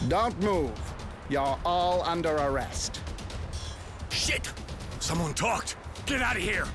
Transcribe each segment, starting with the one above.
Don't move. You're all under arrest. Shit! Someone talked! Get out of here!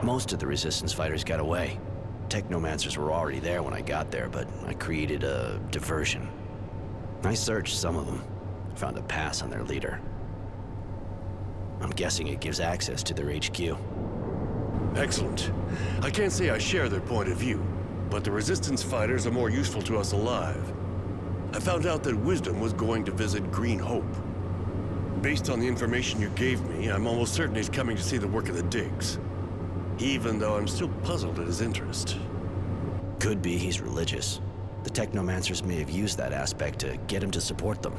Most of the resistance fighters got away. Technomancers were already there when I got there, but I created a diversion. I searched some of them, found a pass on their leader. I'm guessing it gives access to their HQ. Excellent. I can't say I share their point of view, but the resistance fighters are more useful to us alive. I found out that Wisdom was going to visit Green Hope. Based on the information you gave me, I'm almost certain he's coming to see the work of the digs. Even though I'm still puzzled at his interest. Could be he's religious. The Technomancers may have used that aspect to get him to support them.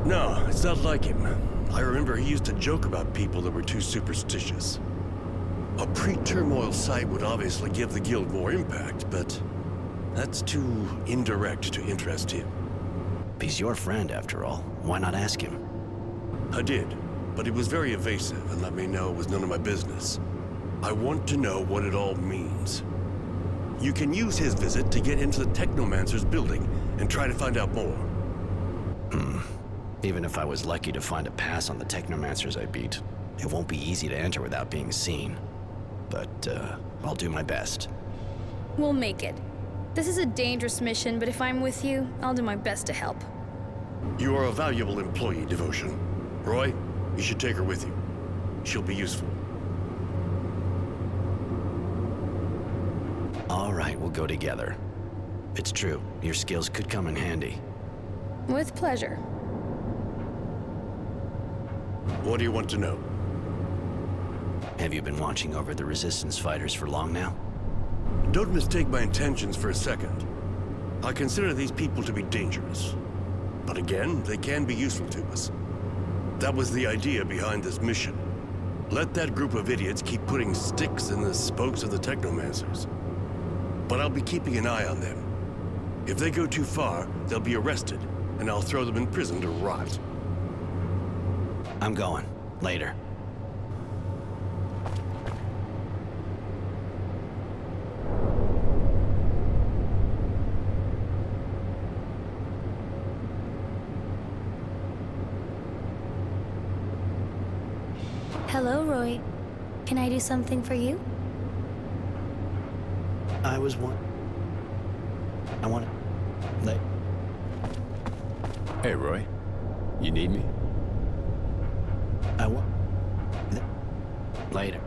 No, it's not like him. I remember he used to joke about people that were too superstitious. A pre-turmoil site would obviously give the guild more impact, but that's too indirect to interest him. He's your friend, after all. Why not ask him? I did, but he was very evasive and let me know it was none of my business. I want to know what it all means. You can use his visit to get into the Technomancer's building and try to find out more. Even if I was lucky to find a pass on the Technomancers I beat, it won't be easy to enter without being seen. But, I'll do my best. We'll make it. This is a dangerous mission, but if I'm with you, I'll do my best to help. You are a valuable employee, Devotion. Roy, you should take her with you. She'll be useful. All right, we'll go together. It's true, your skills could come in handy. With pleasure. What do you want to know? Have you been watching over the Resistance fighters for long now? Don't mistake my intentions for a second. I consider these people to be dangerous. But again, they can be useful to us. That was the idea behind this mission. Let that group of idiots keep putting sticks in the spokes of the technomancers. But I'll be keeping an eye on them. If they go too far, they'll be arrested, and I'll throw them in prison to rot. I'm going. Later. Hello, Roy. Can I do something for you? I want to... Hey, Roy. You need me? I want... Later.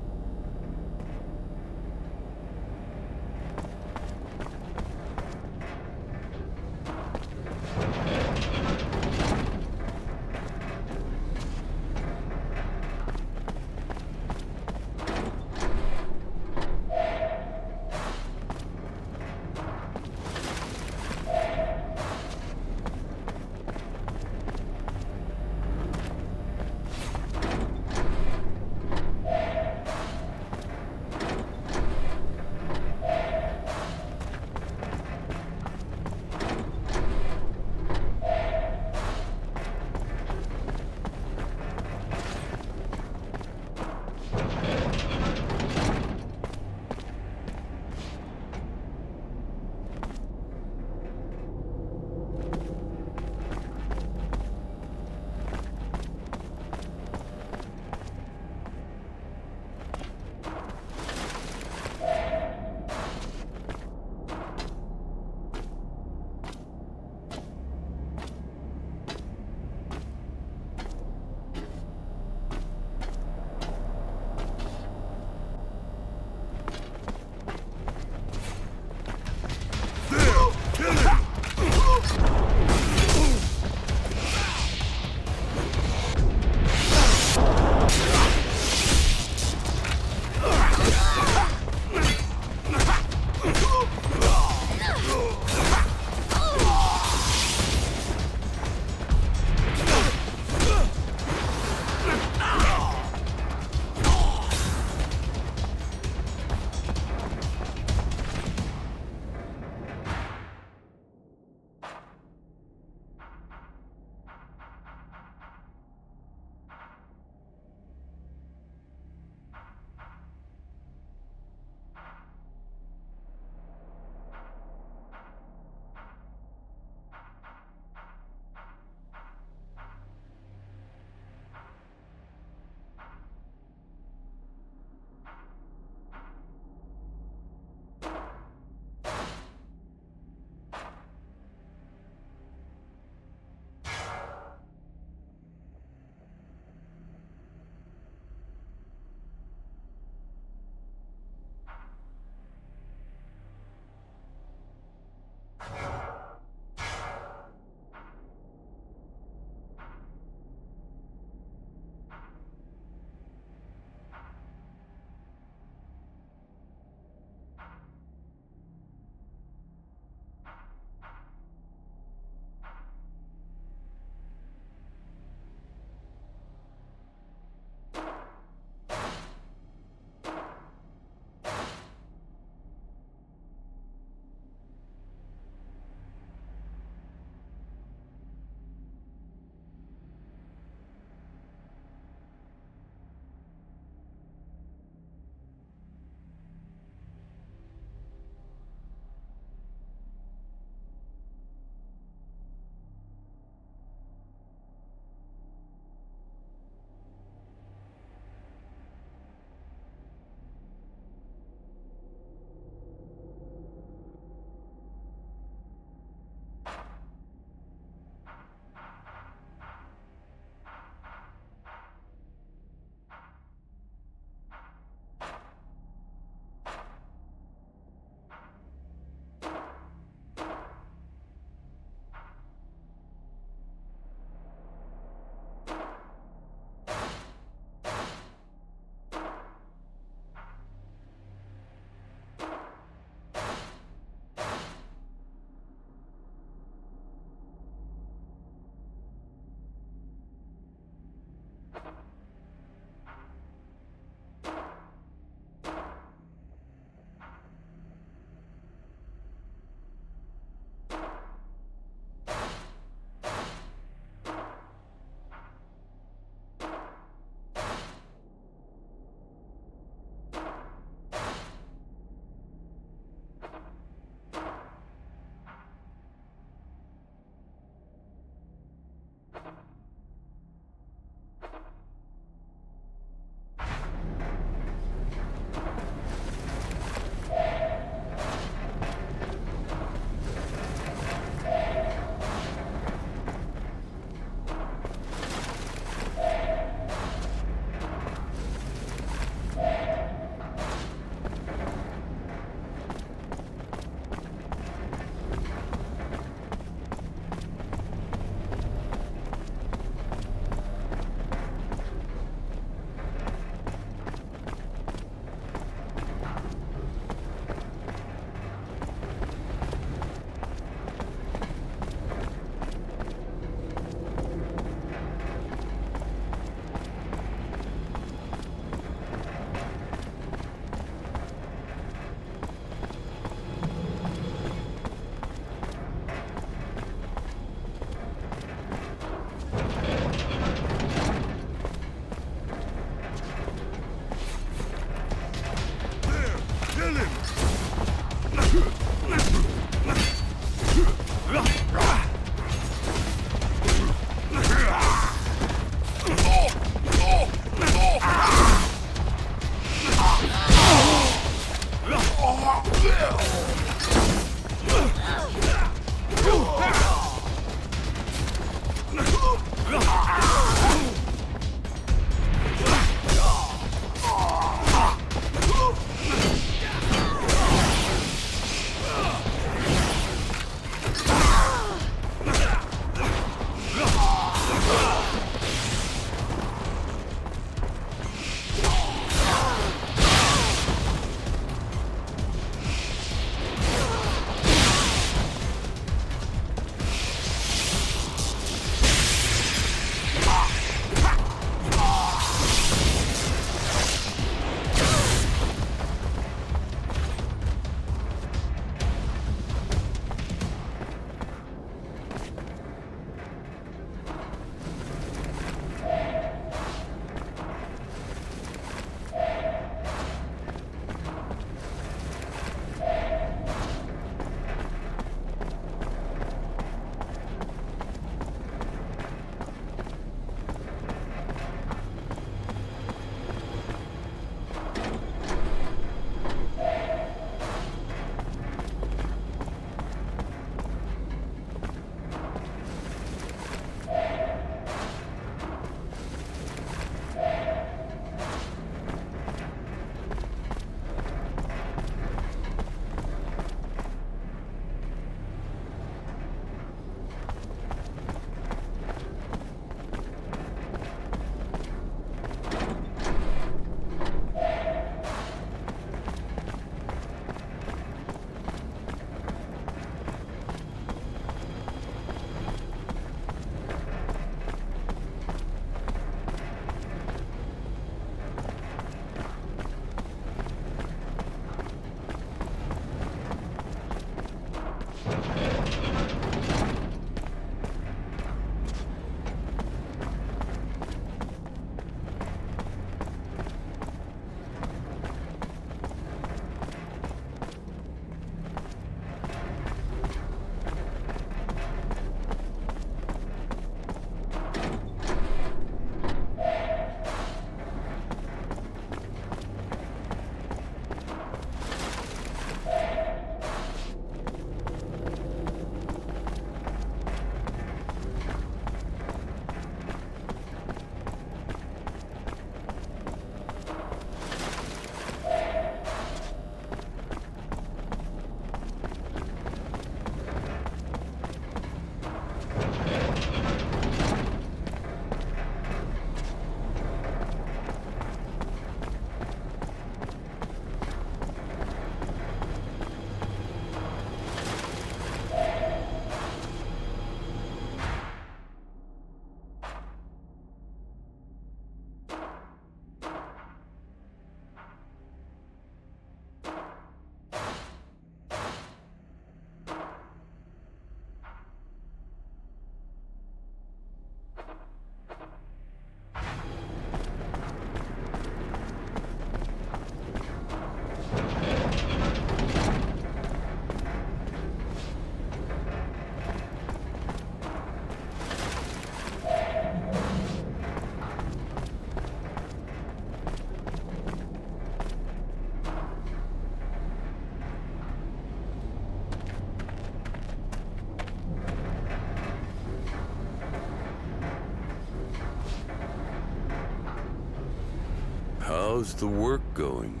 How's the work going?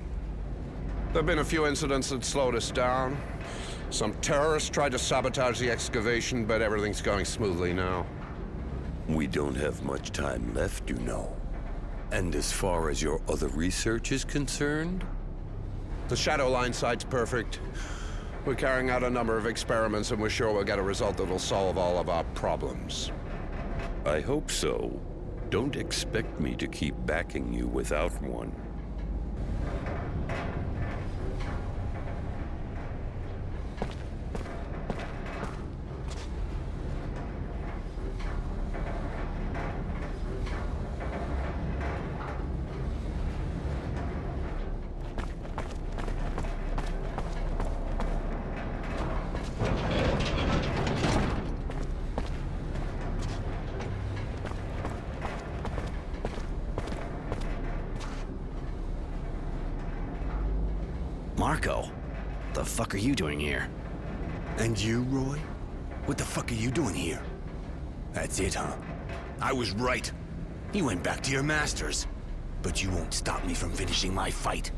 There have been a few incidents that slowed us down. Some terrorists tried to sabotage the excavation, but everything's going smoothly now. We don't have much time left, you know. And as far as your other research is concerned? The Shadow Line site's perfect. We're carrying out a number of experiments, and we're sure we'll get a result that'll solve all of our problems. I hope so. Don't expect me to keep backing you without one. Marco, the fuck are you doing here? And you, Roy? What the fuck are you doing here? That's it, huh? I was right. You went back to your masters. But you won't stop me from finishing my fight.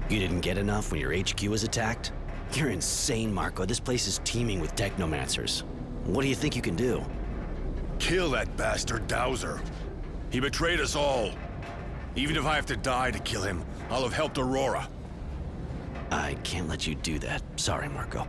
You didn't get enough when your HQ was attacked? You're insane, Marco. This place is teeming with technomancers. What do you think you can do? Kill that bastard Dowser. He betrayed us all. Even if I have to die to kill him, I'll have helped Aurora. I can't let you do that. Sorry, Marco.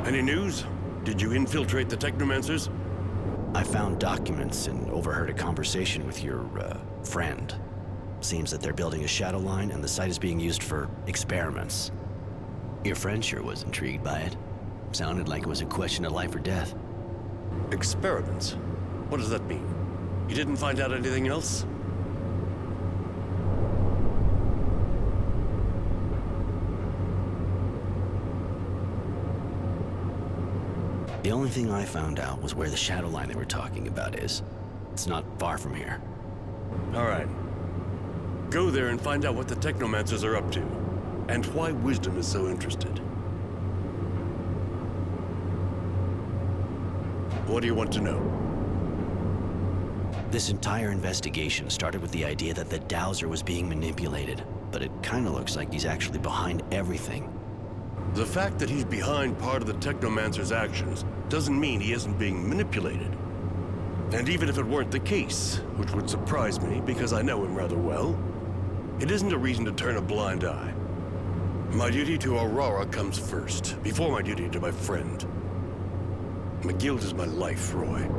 Any news? Did you infiltrate the Technomancers? I found documents and overheard a conversation with your, friend. Seems that they're building a shadow line and the site is being used for experiments. Your friend sure was intrigued by it. Sounded like it was a question of life or death. Experiments? What does that mean? You didn't find out anything else? The only thing I found out was where the shadow line they were talking about is. It's not far from here. All right. Go there and find out what the Technomancers are up to, and why Wisdom is so interested. What do you want to know? This entire investigation started with the idea that the Dowser was being manipulated, but it kinda looks like he's actually behind everything. The fact that he's behind part of the Technomancer's actions doesn't mean he isn't being manipulated. And even if it weren't the case, which would surprise me because I know him rather well, it isn't a reason to turn a blind eye. My duty to Aurora comes first, before my duty to my friend. My guild is my life, Roy.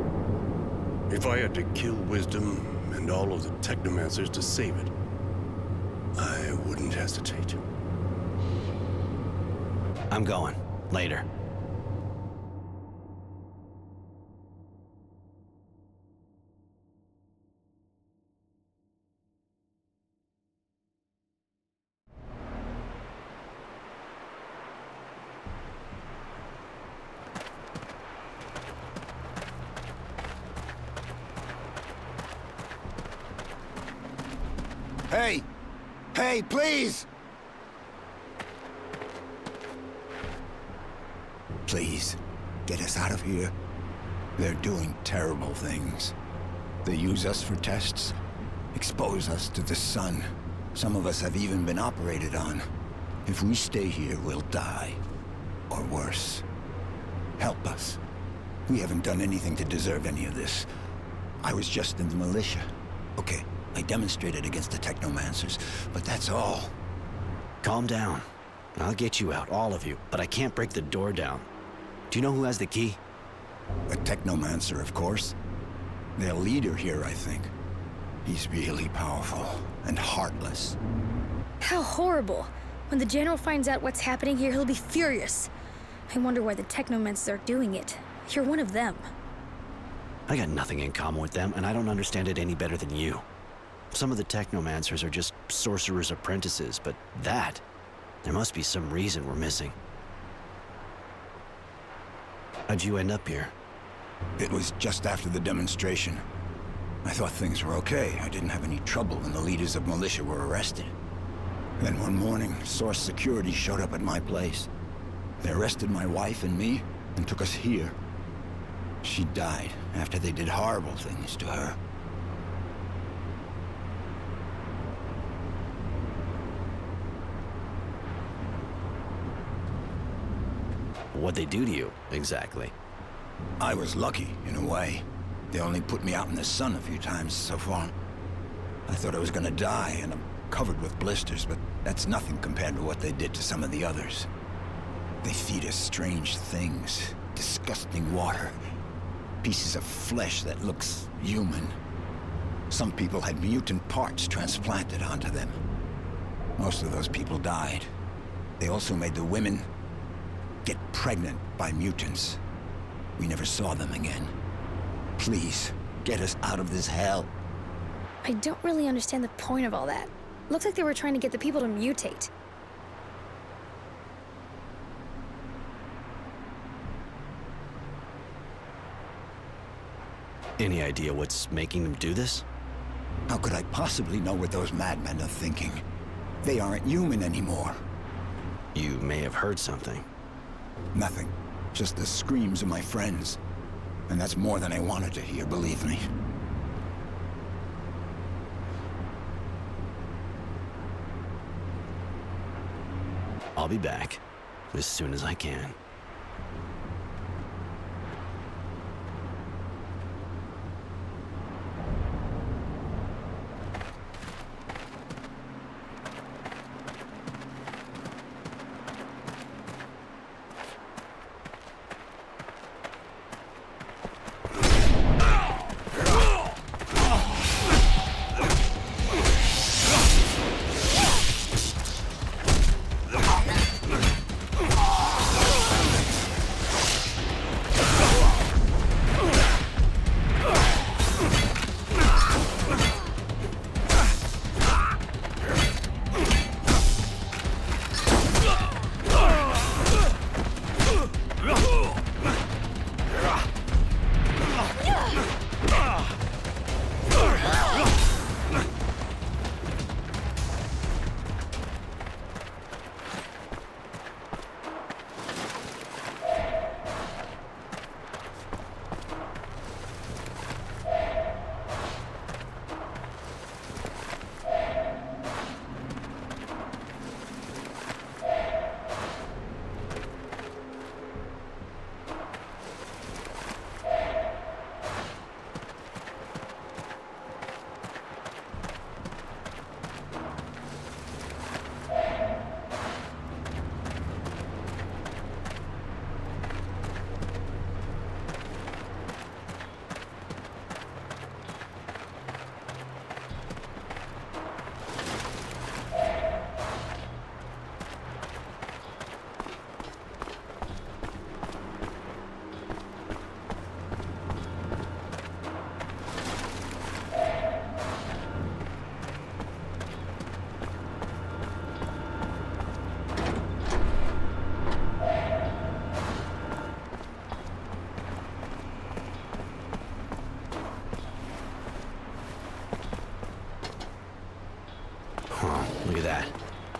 If I had to kill Wisdom and all of the Technomancers to save it, I wouldn't hesitate. I'm going. Later. Hey! Hey, please! Please, get us out of here. They're doing terrible things. They use us for tests, expose us to the sun. Some of us have even been operated on. If we stay here, we'll die. Or worse. Help us. We haven't done anything to deserve any of this. I was just in the militia. Okay, I demonstrated against the technomancers, but that's all. Calm down. I'll get you out, all of you, but I can't break the door down. Do you know who has the key? A technomancer, of course. Their leader here, I think. He's really powerful and heartless. How horrible. When the general finds out what's happening here, he'll be furious. I wonder why the technomancers are doing it. You're one of them. I got nothing in common with them, and I don't understand it any better than you. Some of the technomancers are just sorcerer's apprentices, but that... there must be some reason we're missing. How'd you end up here? It was just after the demonstration. I thought things were okay. I didn't have any trouble when the leaders of militia were arrested. Then one morning, Source Security showed up at my place. They arrested my wife and me and took us here. She died after they did horrible things to her. What'd they do to you, exactly? I was lucky, in a way. They only put me out in the sun a few times so far. I thought I was gonna die, and I'm covered with blisters, but that's nothing compared to what they did to some of the others. They feed us strange things, disgusting water, pieces of flesh that looks human. Some people had mutant parts transplanted onto them. Most of those people died. They also made the women get pregnant by mutants. We never saw them again. Please, get us out of this hell. I don't really understand the point of all that. Looks like they were trying to get the people to mutate. Any idea what's making them do this? How could I possibly know what those madmen are thinking? They aren't human anymore. You may have heard something. Nothing. Just the screams of my friends. And that's more than I wanted to hear, believe me. I'll be back as soon as I can.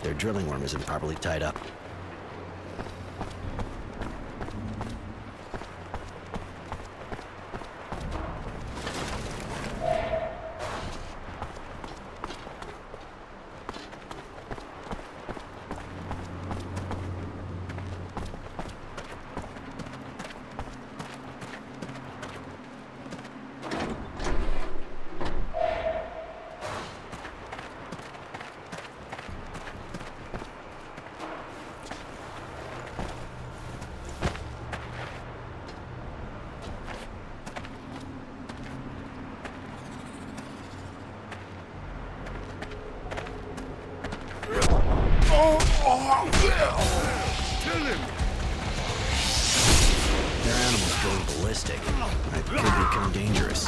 their drilling worm isn't properly tied up. Their animals going ballistic. That could become dangerous.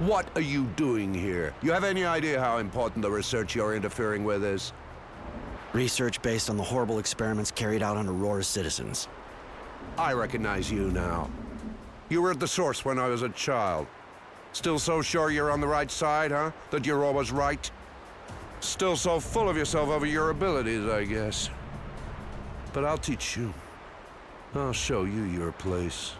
What are you doing here? You have any idea how important the research you're interfering with is? Research based on the horrible experiments carried out on Aurora's citizens. I recognize you now. You were at the source when I was a child. Still so sure you're on the right side, huh? That you're always right? Still so full of yourself over your abilities, I guess. But I'll teach you. I'll show you your place.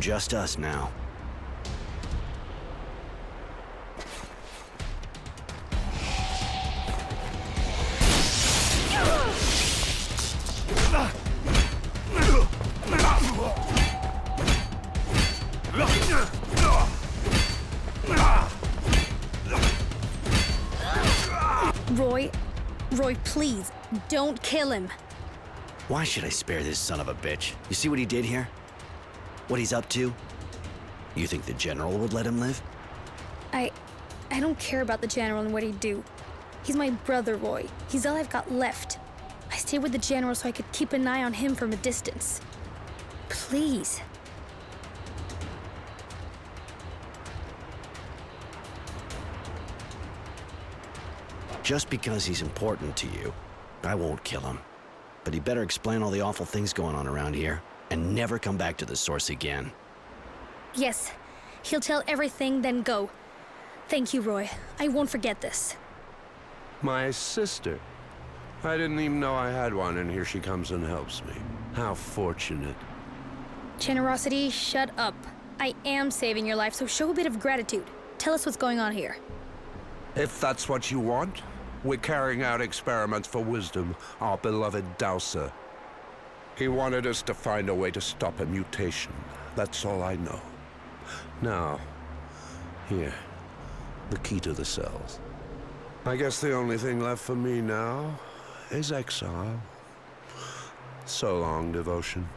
Just us now. Roy, please, don't kill him. Why should I spare this son of a bitch? You see what he did here? What he's up to? You think the General would let him live? I don't care about the General and what he'd do. He's my brother, Roy. He's all I've got left. I stayed with the General so I could keep an eye on him from a distance. Please. Just because he's important to you, I won't kill him. But he better explain all the awful things going on around here and never come back to the source again. Yes, he'll tell everything, then go. Thank you, Roy. I won't forget this. My sister. I didn't even know I had one, and here she comes and helps me. How fortunate. Generosity, shut up. I am saving your life, so show a bit of gratitude. Tell us what's going on here. If that's what you want, we're carrying out experiments for Wisdom, our beloved Dowser. He wanted us to find a way to stop a mutation. That's all I know. Now, here, the key to the cells. I guess the only thing left for me now is exile. So long, devotion.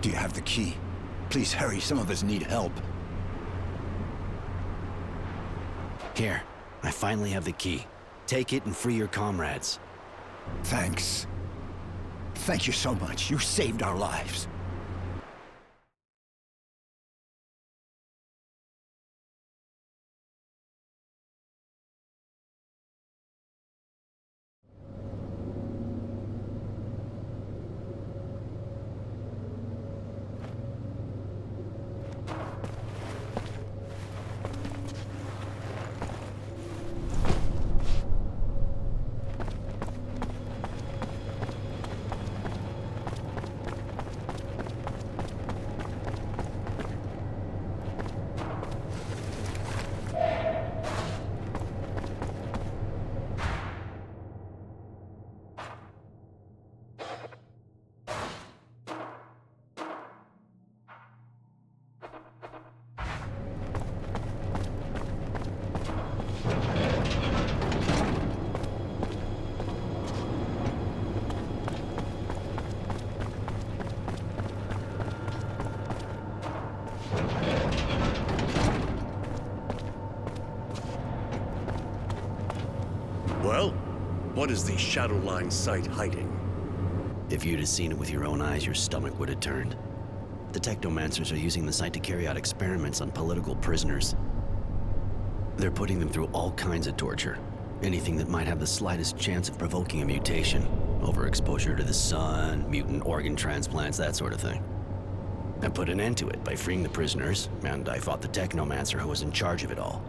Do you have the key? Please hurry, some of us need help. Here, I finally have the key. Take it and free your comrades. Thanks. Thank you so much. You saved our lives. What is the Shadowline site hiding? If you'd have seen it with your own eyes, your stomach would have turned. The technomancers are using the site to carry out experiments on political prisoners. They're putting them through all kinds of torture. Anything that might have the slightest chance of provoking a mutation. Overexposure to the sun, mutant organ transplants, that sort of thing. I put an end to it by freeing the prisoners, and I fought the technomancer who was in charge of it all.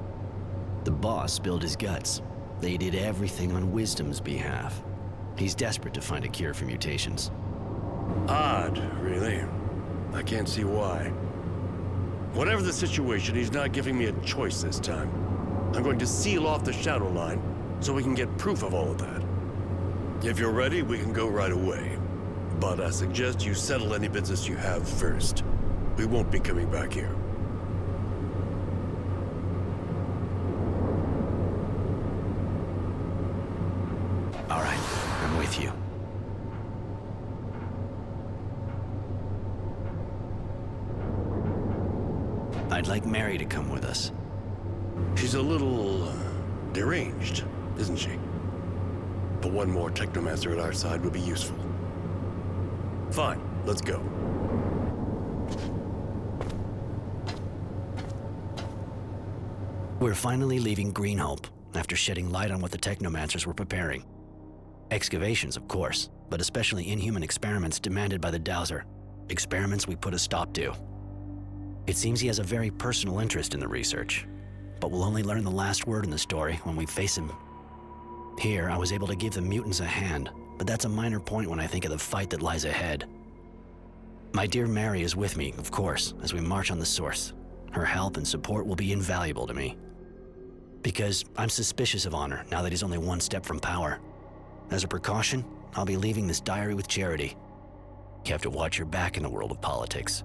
The boss spilled his guts. They did everything on Wisdom's behalf. He's desperate to find a cure for mutations. Odd, really. I can't see why. Whatever the situation, he's not giving me a choice this time. I'm going to seal off the Shadowline so we can get proof of all of that. If you're ready, we can go right away. But I suggest you settle any business you have first. We won't be coming back here. All right, I'm with you. I'd like Mary to come with us. She's a little deranged, isn't she? But one more technomancer at our side would be useful. Fine, let's go. We're finally leaving Green Hope, after shedding light on what the technomancers were preparing. Excavations, of course, but especially inhuman experiments demanded by the Dowser. Experiments we put a stop to. It seems he has a very personal interest in the research, but we'll only learn the last word in the story when we face him. Here, I was able to give the mutants a hand, but that's a minor point when I think of the fight that lies ahead. My dear Mary is with me, of course, as we march on the Source. Her help and support will be invaluable to me. Because I'm suspicious of Honor now that he's only one step from power. As a precaution, I'll be leaving this diary with Charity. You have to watch your back in the world of politics.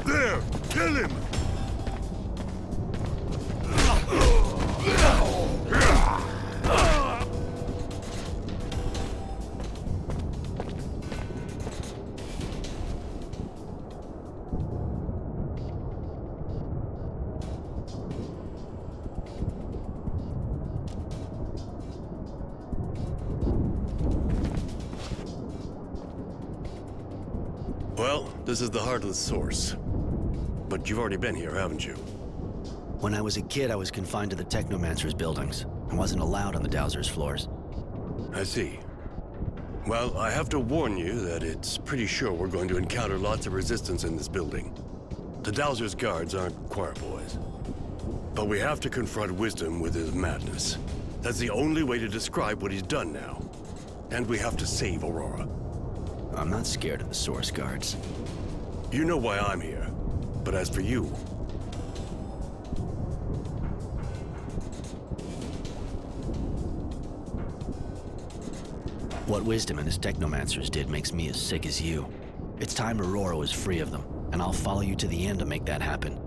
There! Kill him! Well, this is the heart of the Source. But you've already been here, haven't you? When I was a kid, I was confined to the Technomancer's buildings. I wasn't allowed on the Dowser's floors. I see. Well, I have to warn you that it's pretty sure we're going to encounter lots of resistance in this building. The Dowser's guards aren't choir boys. But we have to confront Wisdom with his madness. That's the only way to describe what he's done now. And we have to save Aurora. I'm not scared of the Source guards. You know why I'm here. But as for you... What Wisdom and his Technomancers did makes me as sick as you. It's time Aurora was free of them, and I'll follow you to the end to make that happen.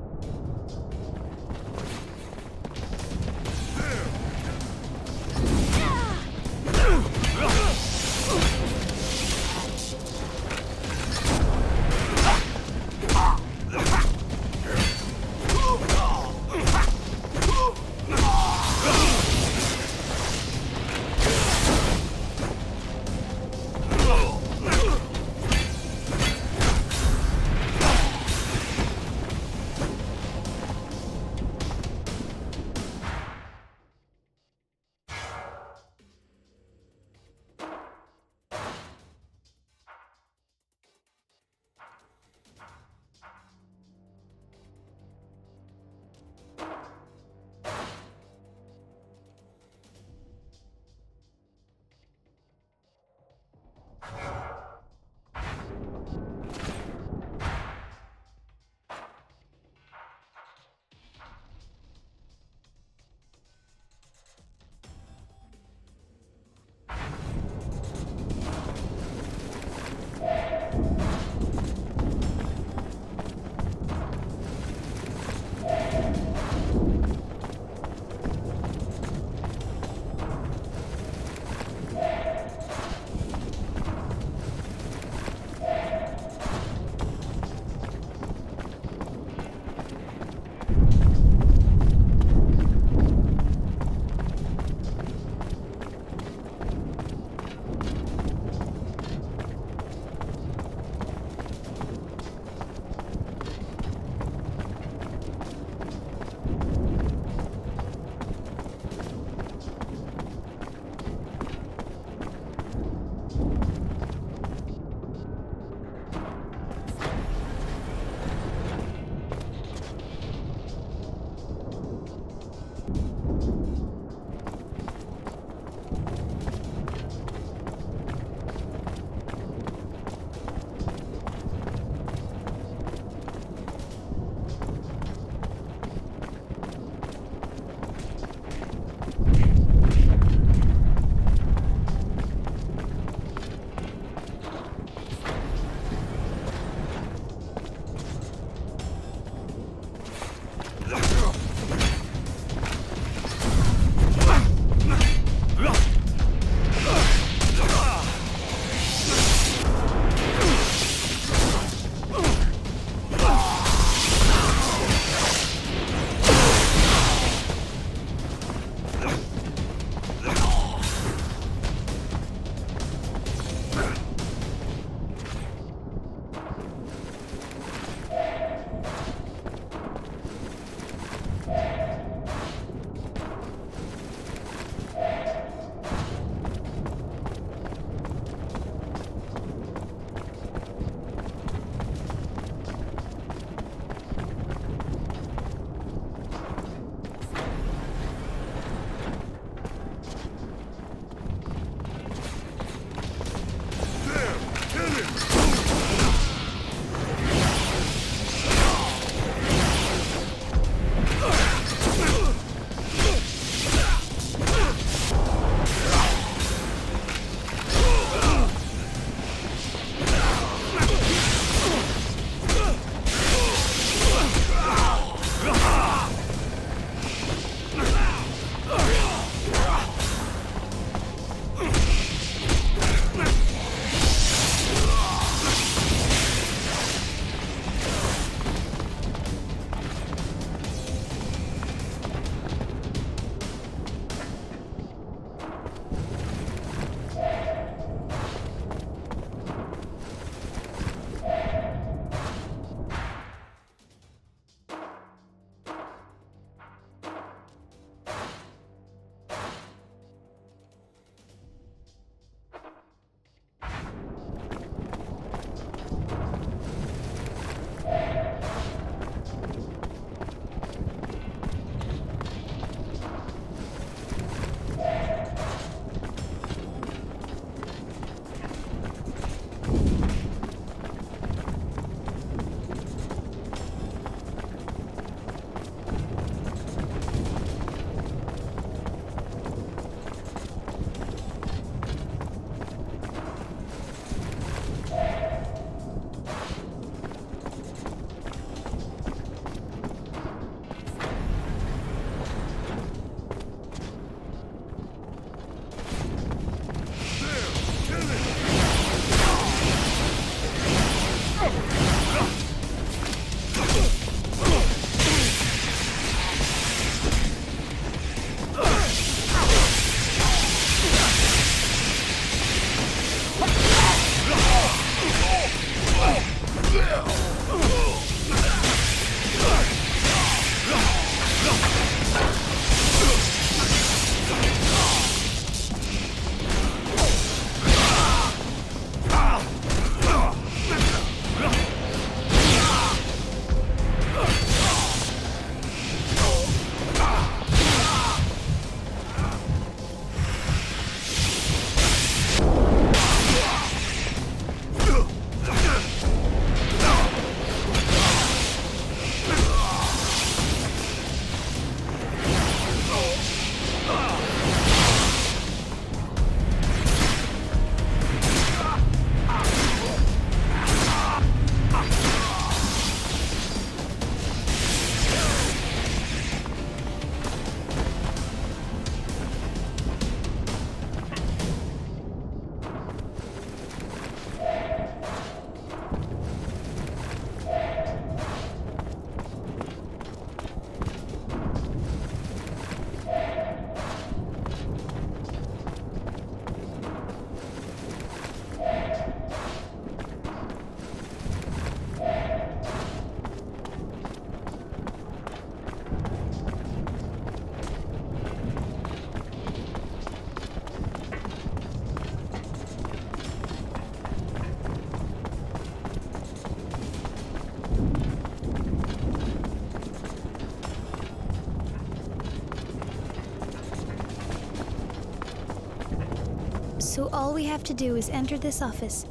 So all we have to do is enter this office,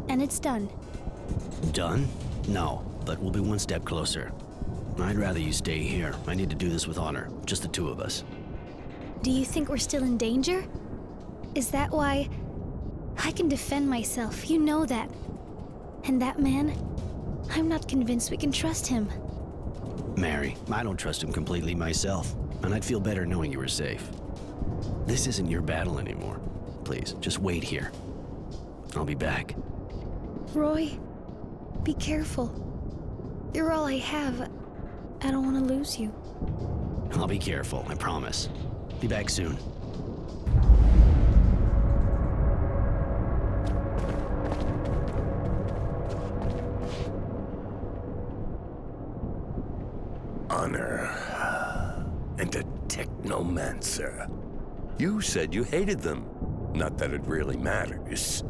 and it's done. Done? No, but we'll be one step closer. I'd rather you stay here. I need to do this with honor, just the two of us. Do you think we're still in danger? Is that why? I can defend myself, you know that. And that man? I'm not convinced we can trust him. Mary, I don't trust him completely myself, and I'd feel better knowing you were safe. This isn't your battle anymore. Please, just wait here. I'll be back. Roy, be careful. You're all I have. I don't want to lose you. I'll be careful, I promise. Be back soon. Honor. And a technomancer. You said you hated them. Not that it really matters.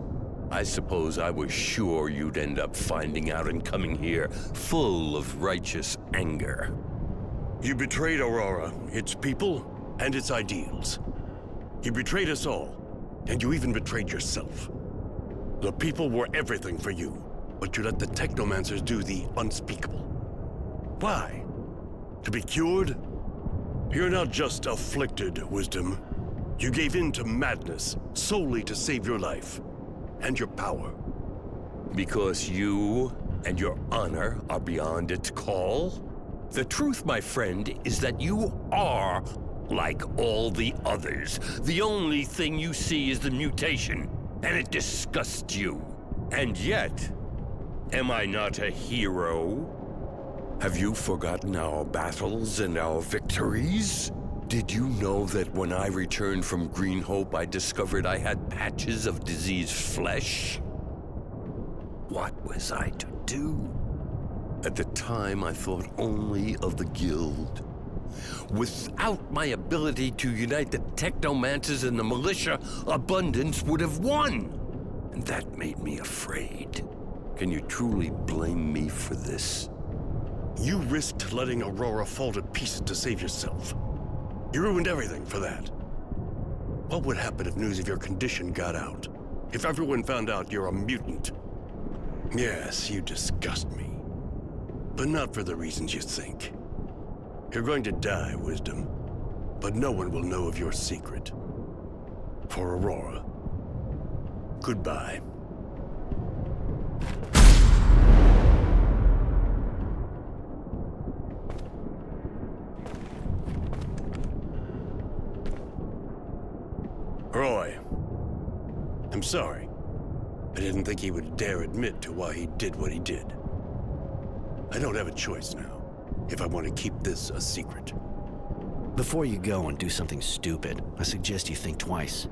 I suppose I was sure you'd end up finding out and coming here full of righteous anger. You betrayed Aurora, its people, and its ideals. You betrayed us all, and you even betrayed yourself. The people were everything for you, but you let the technomancers do the unspeakable. Why? To be cured? You're not just afflicted, Wisdom. You gave in to madness solely to save your life and your power. Because you and your honor are beyond its call? The truth, my friend, is that you are like all the others. The only thing you see is the mutation, and it disgusts you. And yet, am I not a hero? Have you forgotten our battles and our victories? Did you know that when I returned from Green Hope, I discovered I had patches of diseased flesh? What was I to do? At the time, I thought only of the Guild. Without my ability to unite the Technomancers and the militia, Abundance would have won. And that made me afraid. Can you truly blame me for this? You risked letting Aurora fall to pieces to save yourself. You ruined everything for that. What would happen if news of your condition got out? If everyone found out you're a mutant? Yes, you disgust me. But not for the reasons you think. You're going to die, Wisdom. But no one will know of your secret. For Aurora. Goodbye. Roy. I'm sorry. I didn't think he would dare admit to why he did what he did. I don't have a choice now, if I want to keep this a secret. Before you go and do something stupid, I suggest you think twice.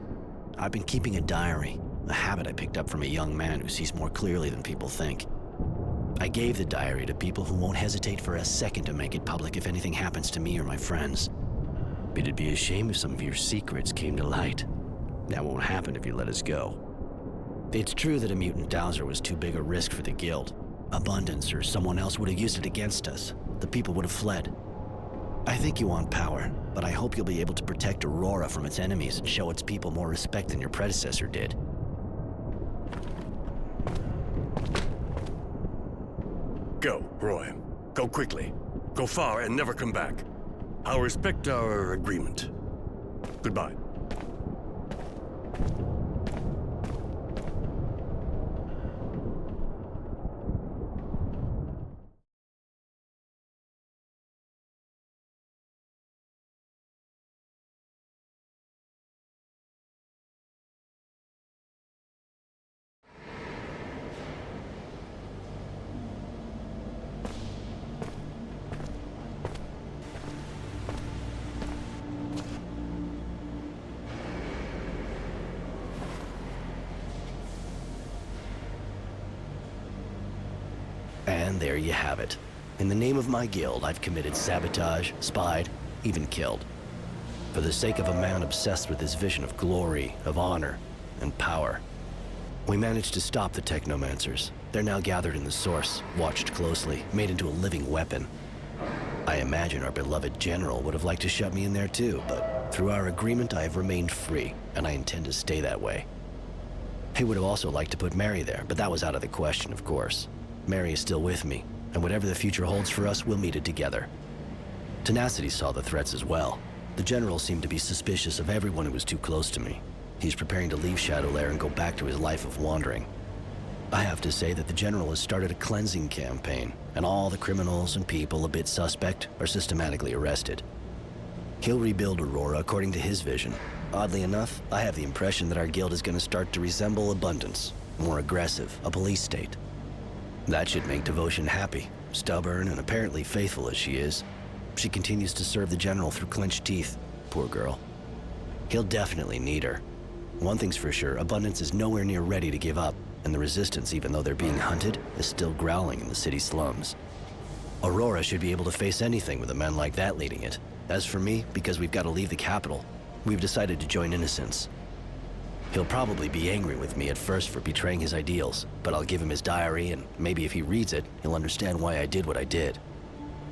I've been keeping a diary, a habit I picked up from a young man who sees more clearly than people think. I gave the diary to people who won't hesitate for a second to make it public if anything happens to me or my friends. It'd be a shame if some of your secrets came to light. That won't happen if you let us go. It's true that a mutant dowser was too big a risk for the Guild. Abundance or someone else would have used it against us. The people would have fled. I think you want power, but I hope you'll be able to protect Aurora from its enemies and show its people more respect than your predecessor did. Go, Roy. Go quickly. Go far and never come back. I'll respect our agreement. Goodbye. And there you have it. In the name of my guild, I've committed sabotage, spied, even killed. For the sake of a man obsessed with his vision of glory, of honor, and power. We managed to stop the Technomancers. They're now gathered in the Source, watched closely, made into a living weapon. I imagine our beloved General would have liked to shut me in there too, but through our agreement I have remained free, and I intend to stay that way. He would have also liked to put Mary there, but that was out of the question, of course. Mary is still with me, and whatever the future holds for us, we'll meet it together. Tenacity saw the threats as well. The General seemed to be suspicious of everyone who was too close to me. He's preparing to leave Shadowlair and go back to his life of wandering. I have to say that the General has started a cleansing campaign, and all the criminals and people a bit suspect are systematically arrested. He'll rebuild Aurora according to his vision. Oddly enough, I have the impression that our guild is going to start to resemble Abundance, more aggressive, a police state. That should make Devotion happy, stubborn and apparently faithful as she is. She continues to serve the General through clenched teeth, poor girl. He'll definitely need her. One thing's for sure, Abundance is nowhere near ready to give up, and the Resistance, even though they're being hunted, is still growling in the city slums. Aurora should be able to face anything with a man like that leading it. As for me, because we've got to leave the capital, we've decided to join Innocence. He'll probably be angry with me at first for betraying his ideals, but I'll give him his diary, and maybe if he reads it, he'll understand why I did what I did.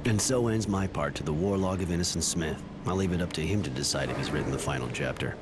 And so ends my part to the Warlog of Innocent Smith. I'll leave it up to him to decide if he's written the final chapter.